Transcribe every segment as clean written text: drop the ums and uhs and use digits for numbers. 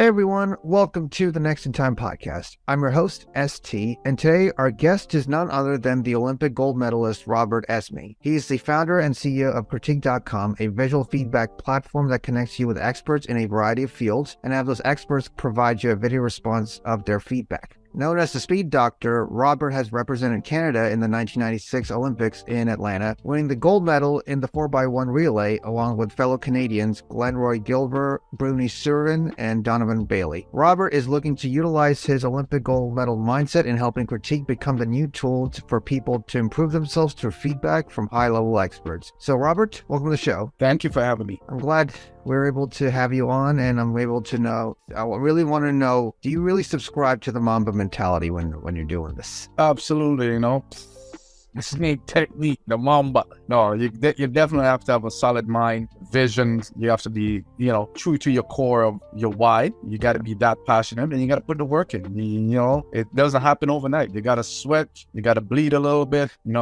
Hey everyone, welcome to the Next in Time podcast. I'm your host, ST, and today our guest is none other than the Olympic Gold Medalist Robert Esmie. He is the founder and CEO of Critique.com, a visual feedback platform that connects you with experts in a variety of fields and have those experts provide you a video response of their feedback. Known as the Speed Doctor, Robert has represented Canada in the 1996 Olympics in Atlanta, winning the gold medal in the 4x1 relay along with fellow Canadians Glenroy Gilbert, Bruni Surin, and Donovan Bailey. Robert is looking to utilize his Olympic gold medal mindset in helping critique become the new tool for people to improve themselves through feedback from high-level experts. So Robert, welcome to the show. Thank you for having me. I'm glad we're able to have you on, and I'm able to know, I really want to know, do you really subscribe to the Mamba mentality when you're doing this? Absolutely, snake technique, the Mamba. No, you definitely have to have a solid mind, vision. You have to be, true to your core of your why. You got to be that passionate, and you got to put the work in. It doesn't happen overnight. You got to sweat. You got to bleed a little bit. You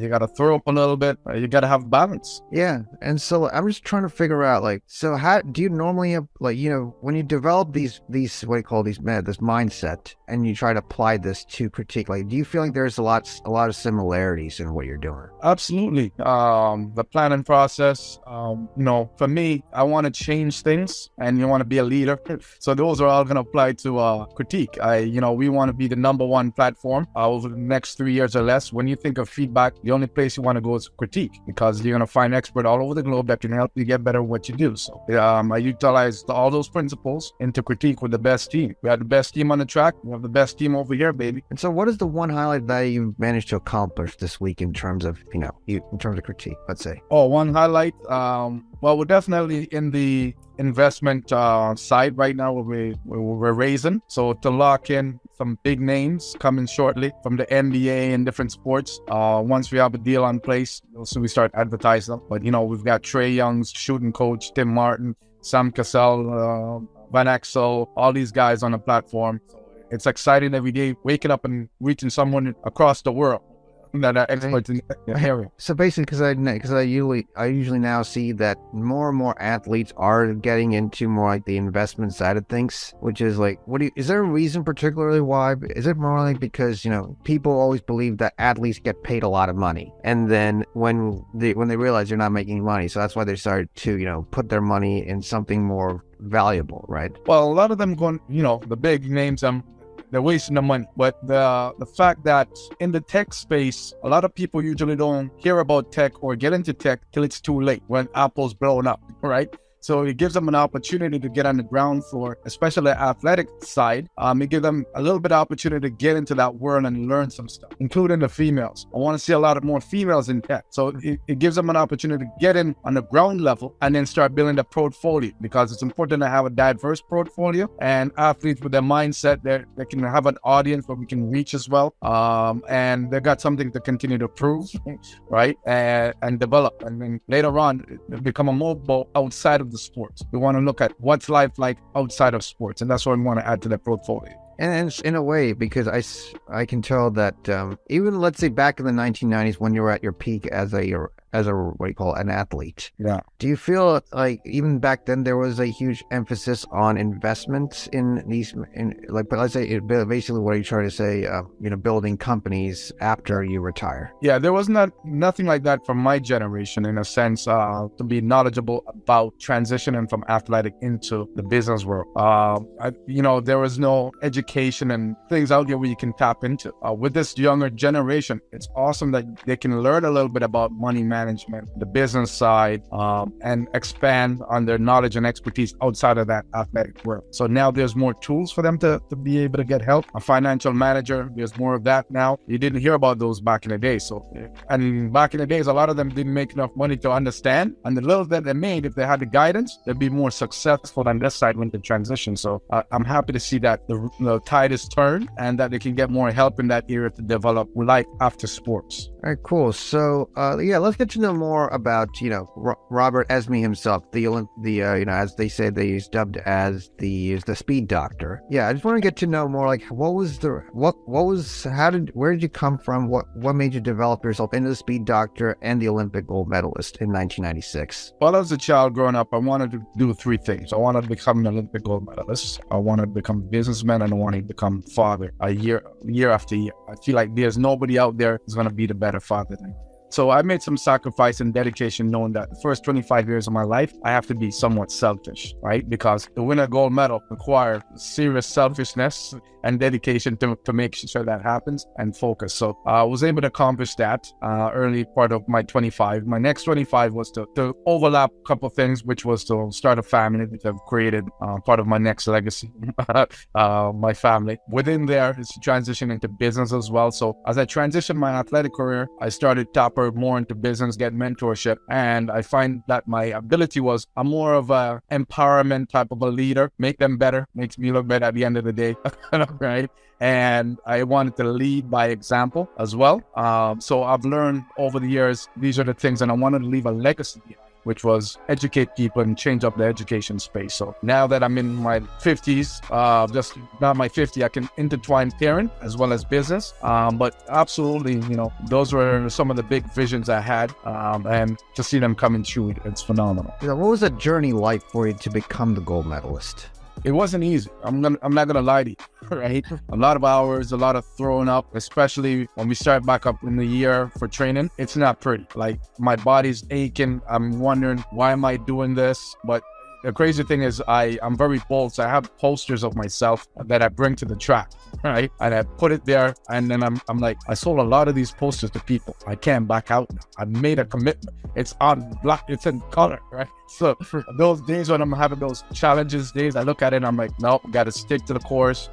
got to throw up a little bit. You got to have balance. Yeah, and so I'm just trying to figure out, so how do you normally have, when you develop these this mindset, and you try to apply this to critique, do you feel like there's a lot of similarities in what you're doing? Absolutely. The planning process, for me, I want to change things, and you want to be a leader. So those are all going to apply to critique. We want to be the number one platform over the next 3 years or less. When you think of feedback, the only place you want to go is critique, because you're going to find experts all over the globe that can help you get better at what you do. So I utilized all those principles into critique with the best team. We had the best team on the track. We have the best team over here, baby. And so what is the one highlight that you've managed to accomplish this week in terms of, in terms of critique, let's say? Oh, one highlight. Well, we're definitely in the investment side right now where we're raising. So to lock in some big names coming shortly from the NBA and different sports. Once we have a deal in place, so we start advertising them. But, we've got Trey Young's shooting coach, Tim Martin, Sam Cassell, Van Axel, all these guys on the platform. So it's exciting every day, waking up and reaching someone across the world that are experts in the area. So basically, because I usually now see that more and more athletes are getting into more like the investment side of things, which is is there a reason particularly why? Is it more like because people always believe that athletes get paid a lot of money, and then when they realize they're not making money, so that's why they started to put their money in something more valuable, right? Well, a lot of them going, the big names, they're wasting the money. But the fact that in the tech space, a lot of people usually don't hear about tech or get into tech till it's too late, when Apple's blown up, right? So it gives them an opportunity to get on the ground floor, especially the athletic side. It gives them a little bit of opportunity to get into that world and learn some stuff, including the females. I want to see a lot of more females in tech. So it gives them an opportunity to get in on the ground level and then start building the portfolio, because it's important to have a diverse portfolio, and athletes with their mindset, they can have an audience where we can reach as well. And they got something to continue to prove, right? And develop. And then later on, become a mobile outside of the sports. We want to look at what's life like outside of sports, and that's what we want to add to the portfolio. And in a way, because I can tell that even, let's say, back in the 1990s when you were at your peak as a an athlete. Yeah. Do you feel like even back then there was a huge emphasis on investments but let's say basically what are you trying to say, building companies after you retire? Yeah, there was nothing like that from my generation, in a sense, to be knowledgeable about transitioning from athletic into the business world. There was no education and things out there where you can tap into. With this younger generation, it's awesome that they can learn a little bit about money management, the business side, and expand on their knowledge and expertise outside of that athletic world. So now there's more tools for them to be able to get help. A financial manager, there's more of that now. You didn't hear about those back in the day. And back in the days, a lot of them didn't make enough money to understand. And the little that they made, if they had the guidance, they'd be more successful on this side when they transition. So I'm happy to see that the tide is turned, and that they can get more help in that area to develop life after sports. All right, cool. So, let's get to know more about, Robert Esmie himself, as they say, he's dubbed as the speed doctor. Yeah, I just want to get to know more, like, where did you come from? What made you develop yourself into the speed doctor and the Olympic gold medalist in 1996? Well, as a child growing up, I wanted to do three things. I wanted to become an Olympic gold medalist. I wanted to become a businessman, and I wanted to become a father year after year. I feel like there's nobody out there who's going to be the better father than me. So I made some sacrifice and dedication knowing that the first 25 years of my life, I have to be somewhat selfish, right? Because to win a gold medal requires serious selfishness and dedication to make sure that happens and focus. So I was able to accomplish that early part of my 25. My next 25 was to overlap a couple of things, which was to start a family, which I've created part of my next legacy, my family. Within there is to transition into business as well. So as I transitioned my athletic career, I started topper more into business, get mentorship. And I find that my ability was I'm more of a empowerment type of a leader, make them better, makes me look better at the end of the day. Right? And I wanted to lead by example as well. So I've learned over the years, these are the things, and I wanted to leave a legacy behind, which was educate people and change up the education space. So now that I'm in my 50s, just not my 50, I can intertwine parent as well as business. But absolutely, those were some of the big visions I had, and to see them coming true, it's phenomenal. What was that journey like for you to become the gold medalist? It wasn't easy. I'm not gonna lie to you, right? A lot of hours, a lot of throwing up, especially when we start back up in the year for training. It's not pretty. Like, my body's aching. I'm wondering, why am I doing this? But the crazy thing is I'm very bold. So I have posters of myself that I bring to the track, right? And I put it there, and then I'm like, I sold a lot of these posters to people. I can't back out now. I made a commitment. It's on black, it's in color, right? So those days when I'm having those challenges days, I look at it and I'm like, nope, got to stick to the course.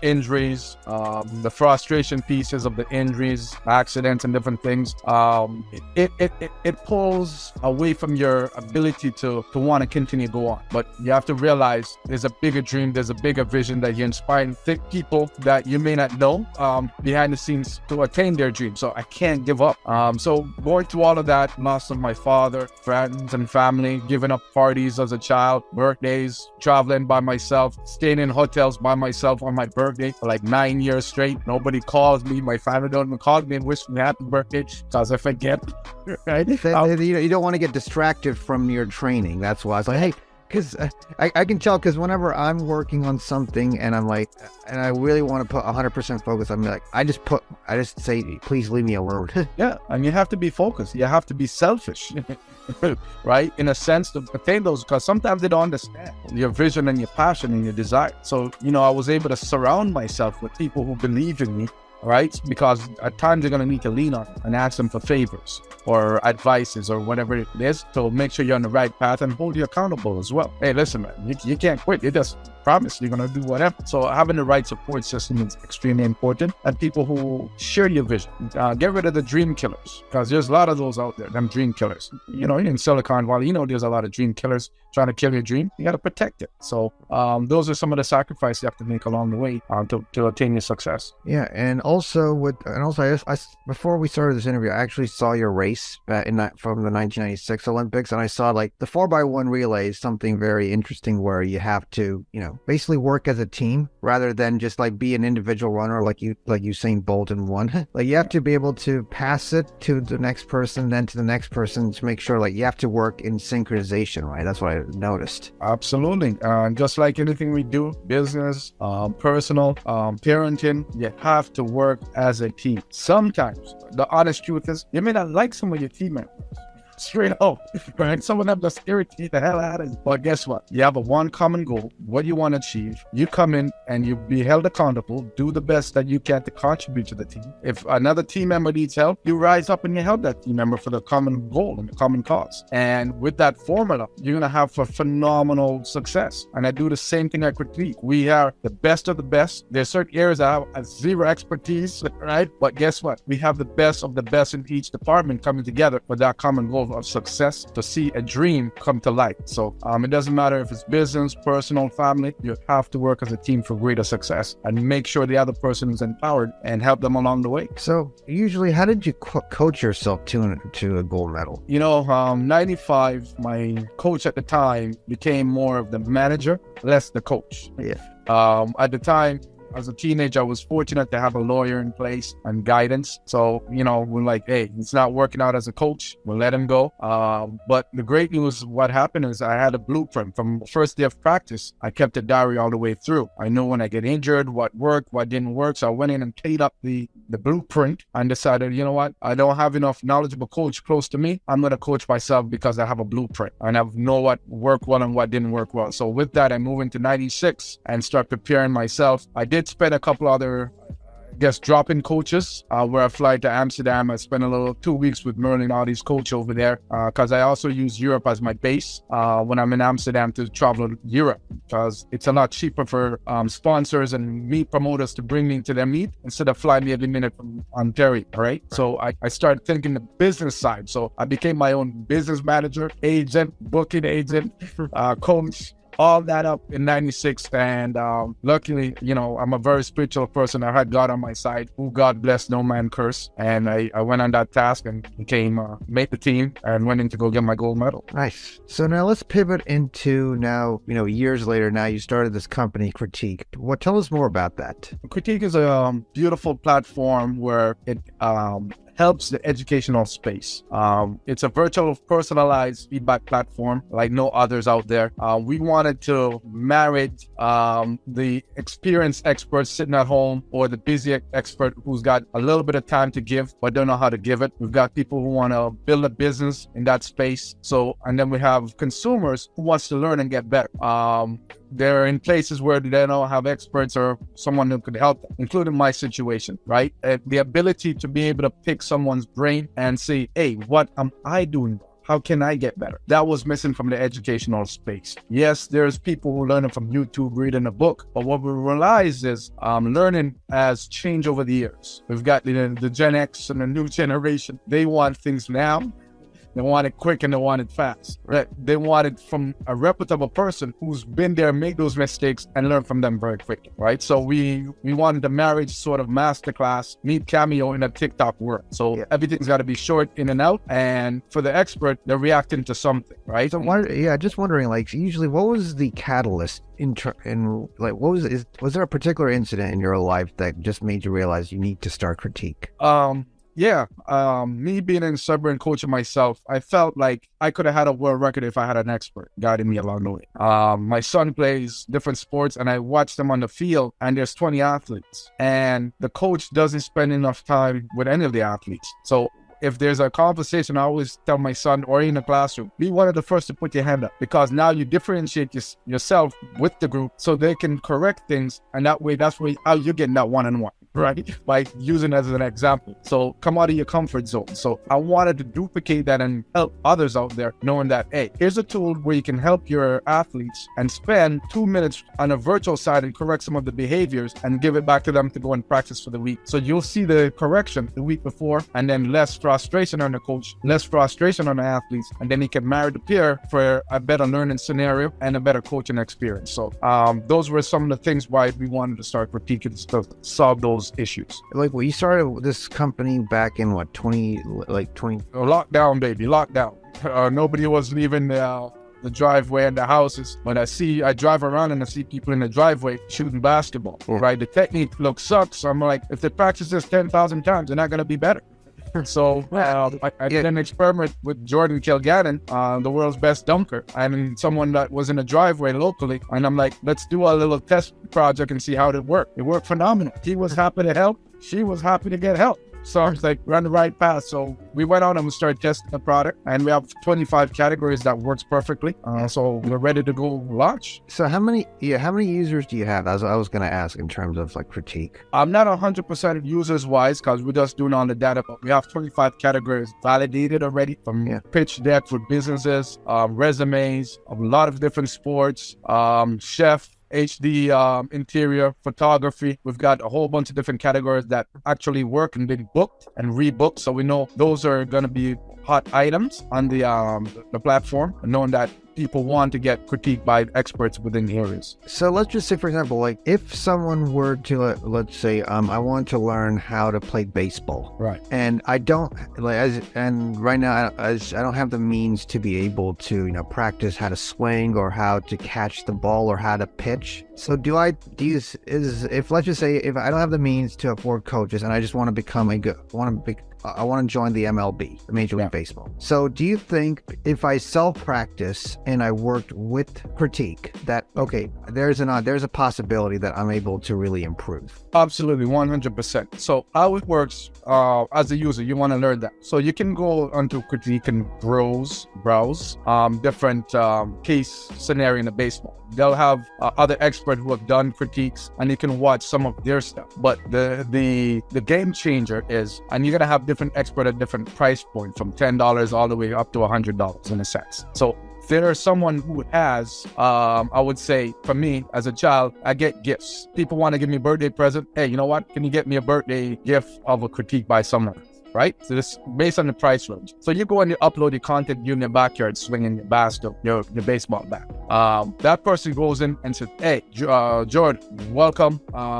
Injuries, the frustration pieces of the injuries, accidents and different things. It pulls away from your ability to want to continue to go on. But you have to realize there's a bigger dream, there's a bigger vision that you're inspiring people that you may not know behind the scenes to attain their dream. So I can't give up. So going through all of that, loss of my father, friends and family, giving up parties as a child, birthdays, traveling by myself, staying in hotels by myself on my birthday for like 9 years straight. Nobody calls me. My family don't even call me and wish me happy birthday because I forget. Right? You don't want to get distracted from your training. That's why I was like, hey, because I can tell, because whenever I'm working on something and I'm like, and I really want to put 100% focus, I'm like, I just say, please leave me alone. Yeah, and you have to be focused. You have to be selfish, right? In a sense to attain those, because sometimes they don't understand your vision and your passion and your desire. So, I was able to surround myself with people who believe in me, right? Because at times you're going to need to lean on them and ask them for favors or advices or whatever it is to make sure you're on the right path and hold you accountable as well. Hey, listen, man, you can't quit. You just promise you're going to do whatever. So having the right support system is extremely important, and people who share your vision. Get rid of the dream killers, because there's a lot of those out there, them dream killers. In Silicon Valley, there's a lot of dream killers trying to kill your dream. You got to protect it. So those are some of the sacrifices you have to make along the way to attain your success. Yeah, and also before we started this interview, I actually saw your race from the 1996 Olympics, and I saw like the 4x1 relay is something very interesting where you have to, basically work as a team rather than just like be an individual runner like Usain Bolt in one. Like, you have to be able to pass it to the next person, then to the next person, to make sure like you have to work in synchronization, right? That's what I noticed. Absolutely. Just like anything we do, business, personal, parenting, you have to work as a team. Sometimes the honest truth is you may not like some of your team members. Straight up, right? Some of them just irritate the hell out of you. But guess what? You have one common goal, what you want to achieve. You come in and you be held accountable, do the best that you can to contribute to the team. If another team member needs help, you rise up and you help that team member for the common goal and the common cause. And with that formula, you're going to have a phenomenal success. And I do the same thing at Critique. We are the best of the best. There's certain areas I have zero expertise, right? But guess what? We have the best of the best in each department coming together for that common goal. of success to see a dream come to life. So it doesn't matter if it's business, personal, family, you have to work as a team for greater success and make sure the other person is empowered and help them along the way. So usually, how did you coach yourself to a gold medal? 95, my coach at the time became more of the manager, less the coach. Yeah. At the time, as a teenager, I was fortunate to have a lawyer in place and guidance. So, we're like, hey, it's not working out as a coach. We'll let him go. But the great news, what happened is I had a blueprint from the first day of practice. I kept a diary all the way through. I know when I get injured, what worked, what didn't work. So I went in and cleaned up the blueprint and decided, you know what? I don't have enough knowledgeable coach close to me. I'm going to coach myself because I have a blueprint and I know what worked well and what didn't work well. So with that, I moved into 96 and start preparing myself. I did spend a couple other, drop-in coaches where I fly to Amsterdam. I spent a little 2 weeks with Bernie Aho's coach over there because I also use Europe as my base when I'm in Amsterdam to travel to Europe because it's a lot cheaper for sponsors and meat promoters to bring me to their meet instead of flying me every minute from Ontario, right? So I started thinking the business side. So I became my own business manager, agent, booking agent, coach, all that up in 96. And luckily, I'm a very spiritual person. I had God on my side. Who God bless, no man curse. And I went on that task and made the team and went in to go get my gold medal. Nice. So now let's pivot into now, years later, now you started this company, Critique. Tell us more about that. Critique is a beautiful platform where it helps the educational space. It's a virtual personalized feedback platform like no others out there. We wanted to marry the experienced expert sitting at home or the busy expert who's got a little bit of time to give but don't know how to give it. We've got people who want to build a business in that space. And then we have consumers who wants to learn and get better. They're in places where they don't have experts or someone who could help them, including my situation, right? The ability to be able to pick someone's brain and say, hey, what am I doing? How can I get better? That was missing from the educational space. Yes, there's people who learn it from YouTube, reading a book, but what we realize is learning has changed over the years. We've got the Gen X and the new generation. They want things now. They want it quick and they want it fast. Right? They want it from a reputable person who's been there, made those mistakes, and learn from them very quickly, right? So we wanted the marriage sort of masterclass, meet Cameo in a TikTok world. So everything's got to be short, in and out. And for the expert, they're reacting to something, right? So just wondering, usually what was the catalyst was there a particular incident in your life that just made you realize you need to start Critique? Me being in Sudbury and coaching myself, I felt like I could have had a world record if I had an expert guiding me along the way. My son plays different sports and I watch them on the field and there's 20 athletes and the coach doesn't spend enough time with any of the athletes. So if there's a conversation, I always tell my son, or in a classroom, be one of the first to put your hand up because now you differentiate yourself with the group so they can correct things. And that's how you're getting that one-on-one, right? By using it as an example. So come out of your comfort zone. So I wanted to duplicate that and help others out there knowing that, hey, here's a tool where you can help your athletes and spend 2 minutes on a virtual side and correct some of the behaviors and give it back to them to go and practice for the week. So you'll see the correction the week before and then less frustration on the coach, less frustration on the athletes, and then he can marry the peer for a better learning scenario and a better coaching experience. So those were some of the things why we wanted to start Critique to solve those issues. You started this company back in 20? Lockdown, baby, lockdown. Nobody was leaving the driveway and the houses. But I drive around and I see people in the driveway shooting basketball, right? The technique sucks. I'm like, if they practice this 10,000 times, they're not going to be better. So I did an experiment with Jordan Kilgannon, the world's best dunker, and someone that was in a driveway locally. And I'm like, let's do a little test project and see how it worked. It worked phenomenal. He was happy to help. She was happy to get help. So I was like, we're on the right path. So we went out and we started testing the product, and we have 25 categories that works perfectly. So we're ready to go launch. So how many users do you have? As I was going to ask in terms of Critique. I'm not 100% users wise because we're just doing all the data, but we have 25 categories validated already from pitch deck for businesses, resumes, a lot of different sports, chef, HD interior photography. We've got a whole bunch of different categories that actually work and been booked and rebooked. So we know those are going to be hot items on the platform, knowing that people want to get critiqued by experts within the areas. So let's just say, for example, like if someone were to, let's say, I want to learn how to play baseball, right? And I don't right now I don't have the means to be able to, practice how to swing or how to catch the ball or how to pitch. So if let's just say if I don't have the means to afford coaches and I just want to become I want to join the MLB, the Major League Baseball. So do you think if I self-practice and I worked with critique that, okay, there's a possibility that I'm able to really improve? Absolutely, 100%. So how it works, as a user, you want to learn that. So you can go onto critique and browse different case scenario in the baseball. They'll have other experts who have done critiques, and you can watch some of their stuff. But the game changer is, and you're gonna have different experts at different price points, from $10 all the way up to $100 in a sense. So there's someone who has, I would say, for me as a child, I get gifts. People want to give me a birthday present. Hey, you know what? Can you get me a birthday gift of a critique by someone? Right? So this based on the price range. So you go and you upload your content, you in your backyard swinging your basket, your baseball bat. That person goes in and says, hey, Jordan, welcome.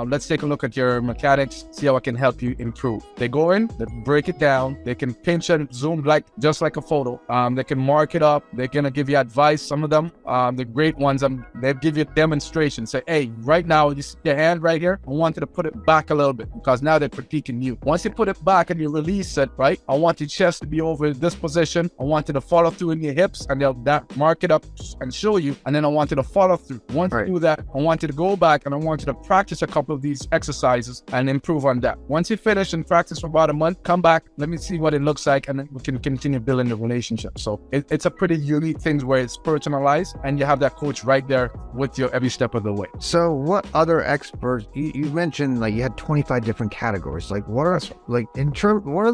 Let's take a look at your mechanics, see how I can help you improve. They go in, they break it down, they can pinch and zoom just like a photo. They can mark it up, they're gonna give you advice. Some of them, the great ones, they give you a demonstration. Say, hey, right now, you see your hand right here, I want you to put it back a little bit, because now they're critiquing you. Once you put it back and you release it, right? I want your chest to be over this position. I want you to follow through in your hips, and they'll mark it up and show you. And then I want you to follow through. Once you do that, I want you to go back and I want you to practice a couple of these exercises and improve on that. Once you finish and practice for about a month, come back, let me see what it looks like, and then we can continue building the relationship. So it's a pretty unique thing where it's personalized, and you have that coach right there with you every step of the way. So what other experts, you mentioned like you had 25 different categories. Like what are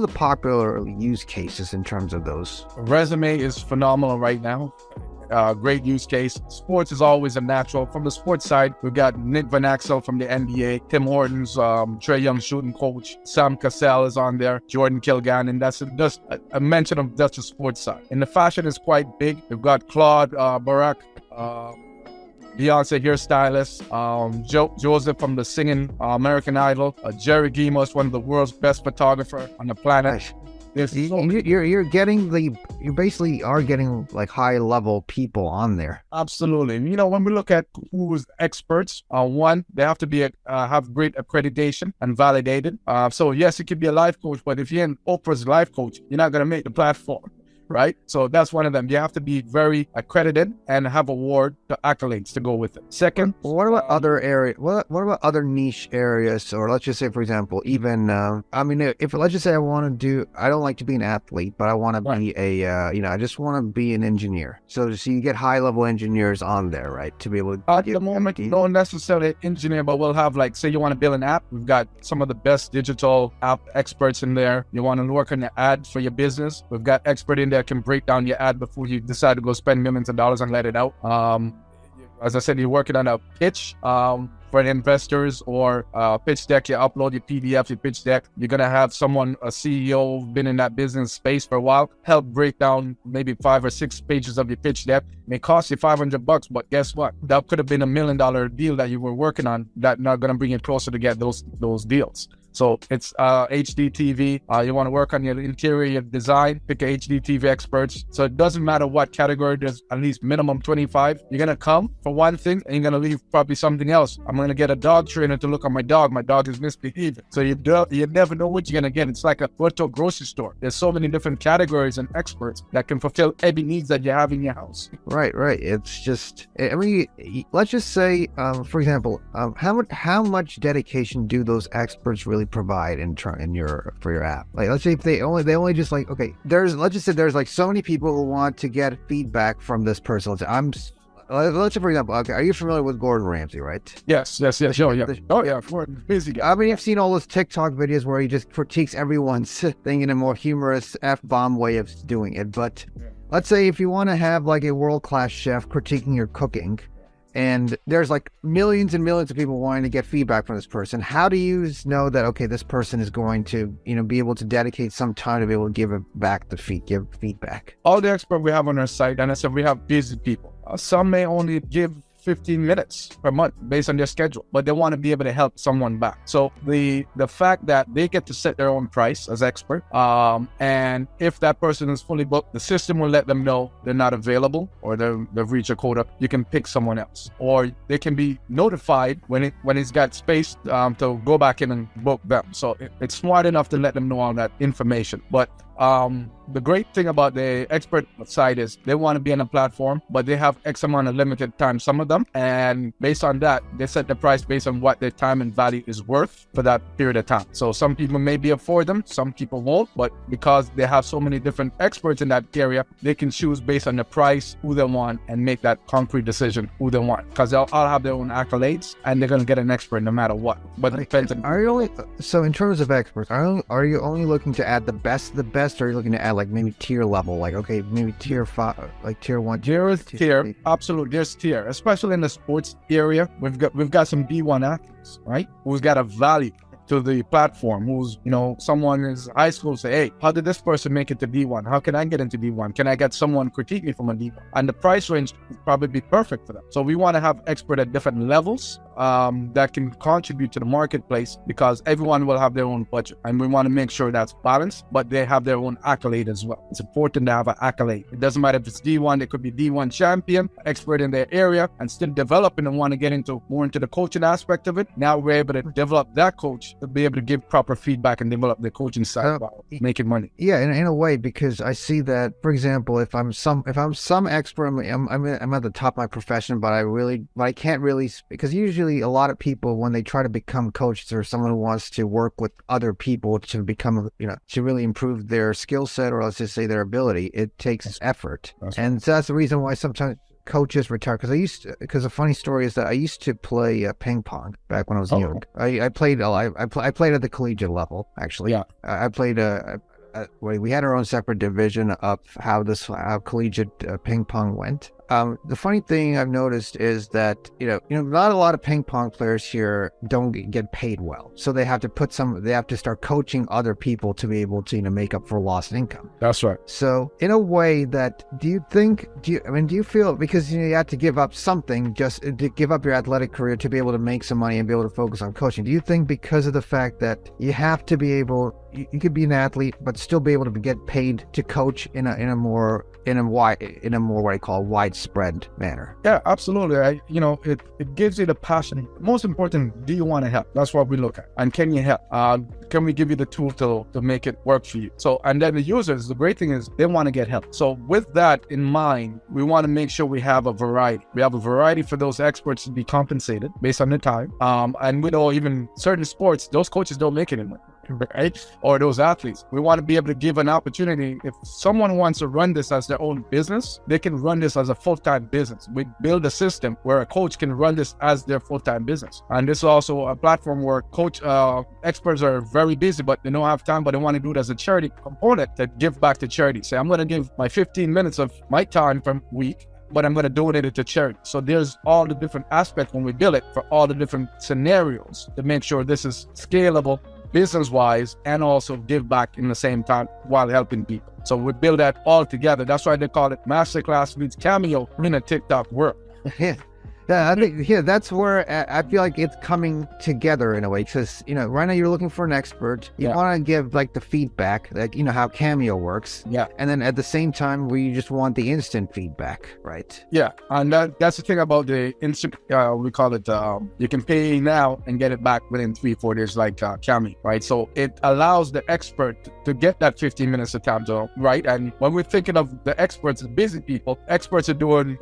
the popular use cases in terms of those? Resume is phenomenal right now. Great use case. Sports is always a natural. From the sports side, we've got Nick Van Exel from the NBA, Tim Hortons, Trae Young shooting coach, Sam Cassell is on there, Jordan Kilgannon, and that's just a mention of just the sports side. And the fashion is quite big. We've got Claude Barack, Beyonce hairstylist, Joseph from the singing American Idol, Jerry Gimos, one of the world's best photographers on the planet. You basically are getting like high level people on there. Absolutely. When we look at who's experts, one, they have to be have great accreditation and validated. So yes, you could be a life coach, but if you're in Oprah's life coach, you're not going to make the platform. Right? So that's one of them. You have to be very accredited and have award accolades to go with it. Second, what about other areas? What about other niche areas? Or let's just say, for example, even if let's just say I don't like to be an athlete, but I want to be I just want to be an engineer. So you get high level engineers on there, right? To be able to at the moment, not necessarily engineer, but we'll have say you want to build an app. We've got some of the best digital app experts in there. You want to work on the ad for your business. We've got expert in there can break down your ad before you decide to go spend millions of dollars and let it out. As I said, you're working on a pitch for the investors or pitch deck. You upload your PDF, your pitch deck. You're going to have someone, a CEO, been in that business space for a while, help break down maybe 5 or 6 pages of your pitch deck. It may cost you $500, but guess what? That could have been $1 million deal that you were working on that not going to bring you closer to get those deals. So it's HD TV. You want to work on your interior design, pick a HD TV experts. So it doesn't matter what category, there's at least minimum 25. You're going to come for one thing and you're going to leave probably something else. I'm going to get a dog trainer to look at my dog. My dog is misbehaving. So you never know what you're going to get. It's like a grocery store. There's so many different categories and experts that can fulfill every needs that you have in your house. Right. It's just, let's just say, for example, how much dedication do those experts really provide for your app? Like, let's say if they only just like, okay, let's just say there's like so many people who want to get feedback from this person. Let's say, for example, okay, are you familiar with Gordon Ramsay, right? Yes. Oh yeah, busy guy. I mean, you've seen all those TikTok videos where he just critiques everyone's thing in a more humorous F-bomb way of doing it. But let's say if you want to have like a world-class chef critiquing your cooking, and there's like millions and millions of people wanting to get feedback from this person. How do you know that, okay, this person is going to, be able to dedicate some time to be able to give give feedback? All the experts we have on our site, and I said we have busy people. Some may only give 15 minutes per month based on their schedule, but they want to be able to help someone back. So the fact that they get to set their own price as expert, and if that person is fully booked, the system will let them know they're not available or they've reached a quota. You can pick someone else, or they can be notified when it's got space to go back in and book them. So it's smart enough to let them know all that information. But the great thing about the expert side is they want to be on a platform, but they have X amount of limited time, some of them. And based on that, they set the price based on what their time and value is worth for that period of time. So some people may be afford them, some people won't, but because they have so many different experts in that area, they can choose based on the price, who they want, and make that concrete decision who they want. Because they'll all have their own accolades, and they're going to get an expert no matter what. But it depends on... So in terms of experts, are you only looking to add the best, or are you looking to add like maybe tier level, like, okay, maybe tier 5, like tier 1? There's tier, absolutely, there's tier, especially in the sports area. We've got some D1 athletes, right, who's got a value to the platform, who's, someone is high school, say, hey, how did this person make it to D1? How can I get into D1? Can I get someone critique me from a D1? And the price range would probably be perfect for them. So we want to have expert at different levels that can contribute to the marketplace, because everyone will have their own budget, and we want to make sure that's balanced, but they have their own accolade as well. It's important to have an accolade. It doesn't matter if it's D1, they could be D1 champion, expert in their area, and still developing and want to get more into the coaching aspect of it. Now we're able to develop that coach to be able to give proper feedback and develop the coaching side while making money. Yeah, in a way, because I see that, for example, if I'm some expert, I'm at the top of my profession, but I can't really, because usually a lot of people, when they try to become coaches or someone who wants to work with other people to become, to really improve their skill set, or let's just say their ability, it takes effort. And so that's the reason why sometimes coaches retire. Because a funny story is that I used to play ping pong back when I was young. I played at the collegiate level, actually. Yeah. I played we had our own separate division of how collegiate ping pong went. The funny thing I've noticed is that, not a lot of ping pong players here don't get paid well. So they have to start coaching other people to be able to, make up for lost income. That's right. So in a way do you feel, because you have to give up something, just to give up your athletic career to be able to make some money and be able to focus on coaching? Do you think because of the fact that you have to be able, you could be an athlete, but still be able to get paid to coach in a more what I call widespread manner? Yeah, absolutely. It gives you the passion. Most important, do you want to help? That's what we look at. And can you help? Can we give you the tool to make it work for you? So, and then the users, the great thing is they want to get help. So with that in mind, we want to make sure we have a variety. We have a variety for those experts to be compensated based on their time. And we know even certain sports, those coaches don't make any money, right? Or those athletes. We want to be able to give an opportunity. If someone wants to run this as their own business, they can run this as a full-time business. We build a system where a coach can run this as their full-time business. And this is also a platform where experts are very busy, but they don't have time, but they want to do it as a charity component to give back to charity. Say, I'm going to give my 15 minutes of my time per week, but I'm going to donate it to charity. So there's all the different aspects when we build it for all the different scenarios to make sure this is scalable business-wise, and also give back in the same time while helping people. So we build that all together. That's why they call it Masterclass meets Cameo in a TikTok world. Yeah, I think that's where I feel like it's coming together in a way, because right now you're looking for an expert. You want to give like the feedback, like how Cameo works. Yeah, and then at the same time, we just want the instant feedback, right? Yeah, and that's the thing about the instant. We call it. You can pay now and get it back within 3-4 days, like Cameo, right? So it allows the expert to get that 15 minutes of time, right? And when we're thinking of the experts, busy people, experts are doing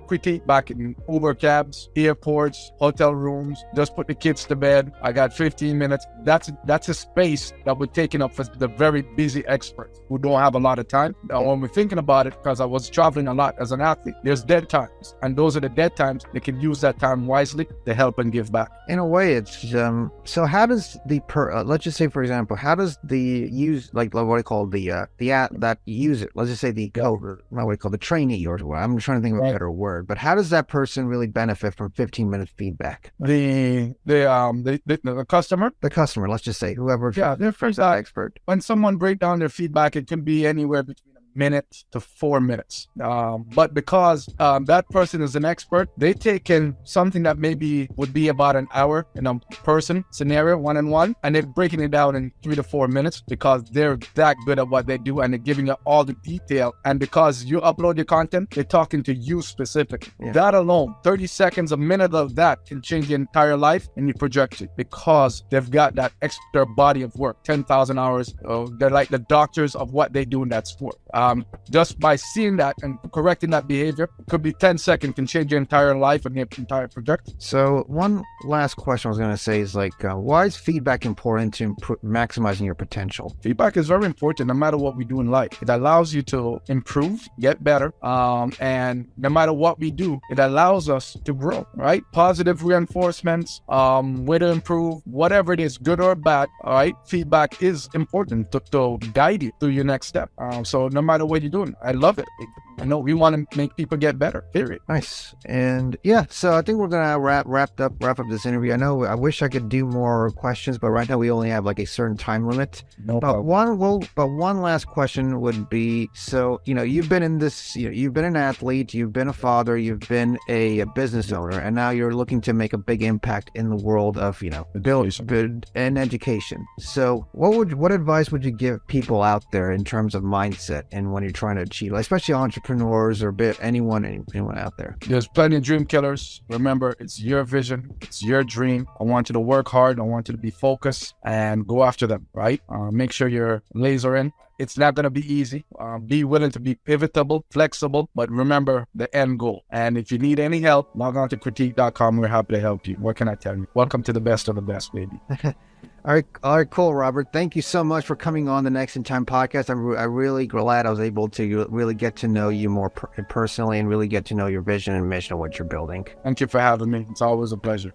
critique back in Uber cabs, airports, hotel rooms, just put the kids to bed. I got 15 minutes. That's a space that we're taking up for the very busy experts who don't have a lot of time. Now, when we're thinking about it, because I was traveling a lot as an athlete, there's dead times. And those are the dead times. They can use that time wisely to help and give back. In a way, it's, so how does let's just say, for example, how does the like what I call that use it, let's just say the trainee, or what, I'm trying to think of a better word, but how does that person really really benefit from 15-minute feedback? The customer. The customer, let's just say, whoever. Yeah, they're first expert. When someone break down their feedback, it can be anywhere between a minute to 4 minutes. But because that person is an expert, they take in something that maybe would be about an hour in a person scenario, one-on-one, and they're breaking it down in 3 to 4 minutes because they're that good at what they do and they're giving you all the detail. And because you upload your content, they're talking to you specifically. Yeah. That alone, 30 seconds, a minute of that can change your entire life and your trajectory because they've got that extra body of work, 10,000 hours. They're like the doctors of what they do in that sport. Just by seeing that and correcting that behavior, could be 10 seconds, can change your entire life and your entire trajectory. So one last question I was going to say is why is feedback important to maximizing your potential? Feedback is very important no matter what we do in life. It allows you to improve, get better, and no matter what we do, it allows us to grow, right? Positive reinforcements, way to improve, whatever it is, good or bad, all right? Feedback is important to guide you through your next step. So no matter what you're doing, I love it. I know we want to make people get better, period. Nice. And yeah, so I think we're going to wrap up this interview. I wish I could do more questions, but right now we only have a certain time limit. No problem. But one last question would be, so, you've been in this, you've been an athlete, you've been a father, you've been a business owner, and now you're looking to make a big impact in the world of, build and education. So what advice would you give people out there in terms of mindset and when you're trying to achieve, especially entrepreneurs or anyone out there? There's plenty of dream killers. Remember, it's your vision, it's your dream. I want you to work hard. I want you to be focused and go after them, right? Make sure you're laser in. It's not going to be easy. Be willing to be pivotable, flexible, but remember the end goal. And if you need any help, log on to critique.com. We're happy to help you. What can I tell you? Welcome to the best of the best, baby. All right, cool, Robert. Thank you so much for coming on the Next in Time podcast. I'm really glad I was able to really get to know you more personally and really get to know your vision and mission of what you're building. Thank you for having me. It's always a pleasure.